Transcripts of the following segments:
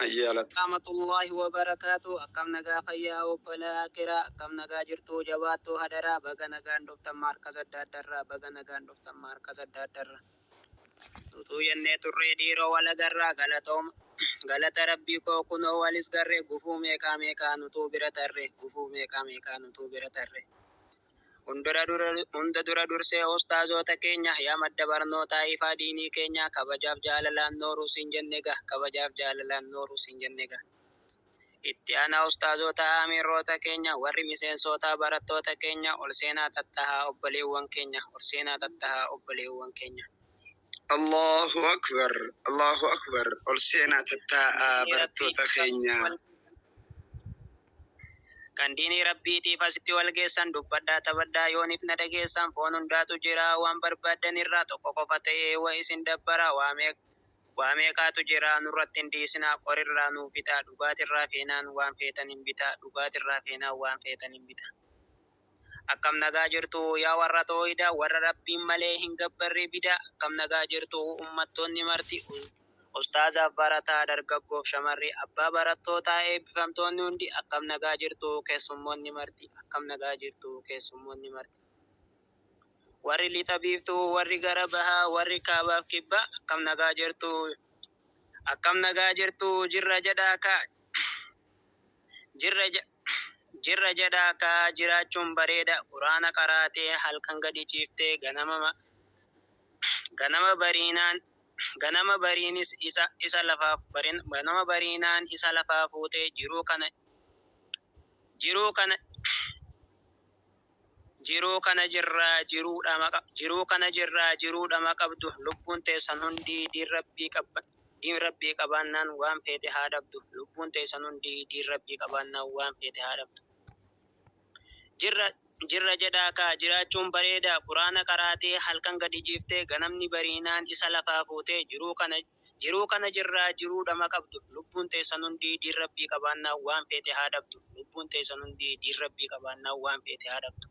أيالت ورحمة الله وبركاته. أكم نجا فيا وبلا كرا أكم نجا جرتو جباتو هدرا بغا نجا ندفت مركز الدادرة بغا نجا ندفت مركز الدادرة tutu yenne turre diro wala garra galatoom galata rabbii koo kunoo walis garre gufuu meeqaa nutu bira tarre gufuu meeqaa nutu bira tarre hunda dura dursee ustaazota keenya yaa madda barnootaa ifaa diinii keenya kabajaaf jaalalaan nooruu siin jenne gah kabajaaf jaalalaan nooruu siin jenne gah itti aanaa ustaazota amiirroota keenya warri miseensota barattoota keenya ol seenaa tattahaa obboleewwan keenya ol seenaa tattahaa obboleewwan keenya الله أكبر الله أكبر أرسينا تتا برتو تخينيا kan diinii rabbiitiif asitti wal geessan dubbadhaa taphadhaa yoonif na dhageessan foon hundaatu jira waan barbaadan irraa tokko qofa ta'ee wa isin dabbara waa meeqaatu jira nurratti hin dhiisinaa qorirraa nuuf bitaa dhugaatirraa feenaan waan feetan hin bitaa dhugaatirraa feenaan waan feetan hin bitaa. Akkam nagaa jirtu yaa warra too'ida warra rabbiin malee hin gabbarre bida akkam nagaa jirtu ummattoonni marti ustaazaaf barataa dargaggoof shamarri abbaa barattootaa eebbifamtoonni hundi akkam nagaa jirtu keessummoonni marti akkam nagaa jirtu keessummoonni marti. Warri lixa biiftuu warri gara bahaa warri kaabaaf kibba akkam nagaa jirtu jirra jedhaa kaa jirra jedhaa kaa jiraachuun bareeda quraana qaraatee halkan gadi ciiftee ganama bariinis isa lafaa fuutee jiruu kana jirraa jiruudhama qabdu lubbuun teessan hundi diin rabbii qabaannaan waan feete haa dhabdu lubbuun teessan hundi diin rabbii qabaannaan waan feete haa dhabdu. Jirra jedhaa kaa jiraachuun bareeda quraana qaraatee halkan gadi jiiftee ganamni bariinaan isa lafaa fuutee jiruu kana jirraa jiruudhama qabdu lubbuun teessan hundi diin rabbii qabaannaan waan feete haa dhabdu lubbuun teessan hundi diin rabbii qabaannaan waan feete haa dhabdu.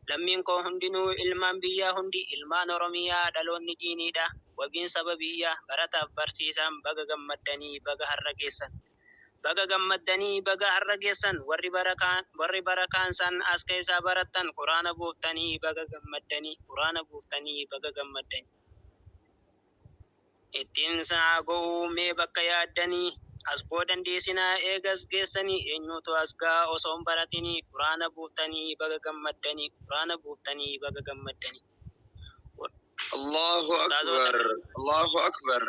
Lammiin koo hundinuu ilmaan biyyaa hundi ilmaan Oromiyaa dhaloonni diiniidha wabiin saba biyyaa barataaf barsiisaan baga gammaddanii baga har'a geessan. Baga gammaddanii baga har'a geessan warri barakaan san as keessaa barattan quraana buuftanii baga gammaddanii. Ittiin saa ga'uu mee bakka yaaddanii as boodan deesinaa eegas geessanii eenyutu as ga'a osoo hin baratinii quraana buuftanii baga gammaddanii. الله أكبر الله أكبر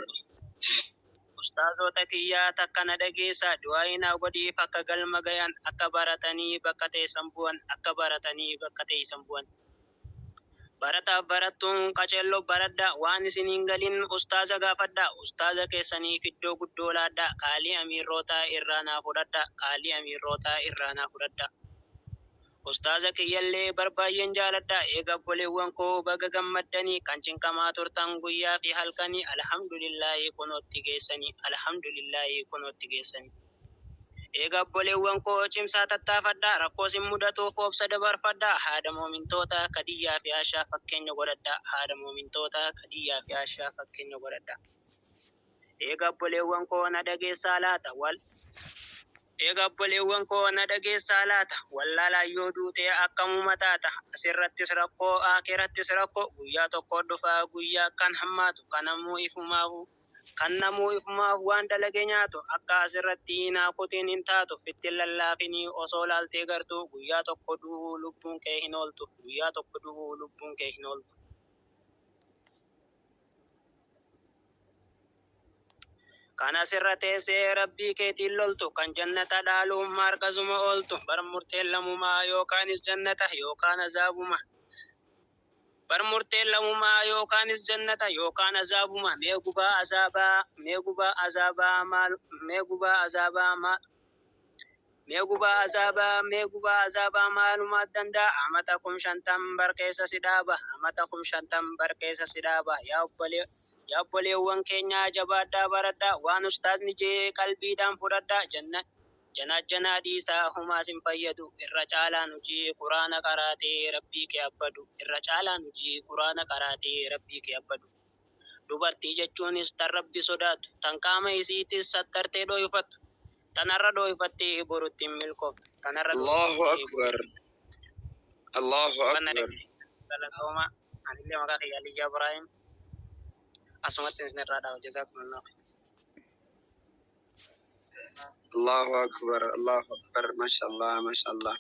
Ustaazota kiyyaa takka na dhageessa du'aayinaa godhiif akka galma gayan akka baratanii bakka teessan bu'an. Barataaf barattuun qaceelloo baradhaa waan isin hin galin ustaaza gaafadhaa ustaaza keessaniif iddoo guddoo laadhaa qaalii amiirrootaa irraa naa fudhadhaa. Ustaaza kiyyallee barbaayyeen jaaladhaa eega obboleewwan koo baga gammaddanii kan cinqamaa turtan guyyaa fi halkanii alhamdulillaahi kunootti geessanii. Eega obboleewwan koo cimsaa tattaafadhaa rakkoo isin mudatuuf obsa dabarfadhaa haadha moomintoota kadiyyaa fi aashaa fakkeenya godhadhaa. Eega obboleewwan koo na dhageessaa laata wallaalaan yoo duutee akkamuma taata asirrattis rakkoo akirattis rakkoo guyyaa tokko dhufaa guyyaa kan hammaatu kan namuu ifumaaf waan dalage nyaatu akka asirratti naakutiin hin taatu fittiin lallaafinii osoo laaltee gartuu guyyaa tokko du'uu lubbuun kee hin ooltu. Kan asirra teessee rabbii keetiin loltu kan jannata dhaaluun markazuma ooltu bar murteen lamumaa yookaanis jannata yookaan azaabuma. Barmurteen lamumaa yookaanis jannata yookaan azaabuma mee gubaa azaabaa maalumaat danda'a amata kum shantam barkeessa si dhaaba yaa obboleewwan keenya jabaadhaa baradhaa waan ustaazni jee qalbiidhaan fudhadhaa janaa dhiisaa humaas hin fayyadu irra caalaan hojii quraana qaraatee rabbii kee abbadu. Dubartii jechuunis tan Rabbi sodaatu, tan qaama isiitis sattartee dho'ifattu, tanarra dho'ifattee borutti hin milkooftu, tanarra Allahu dho'ifattee akbar. Allahu Kana akbar. galatooma anillee maqaa kiyya Aliyyaa Ibrahim asumatti isinirraa dhaaba jazakumullahu. Allahu akbar. Allahu akbar. Mashallah. Mashallah.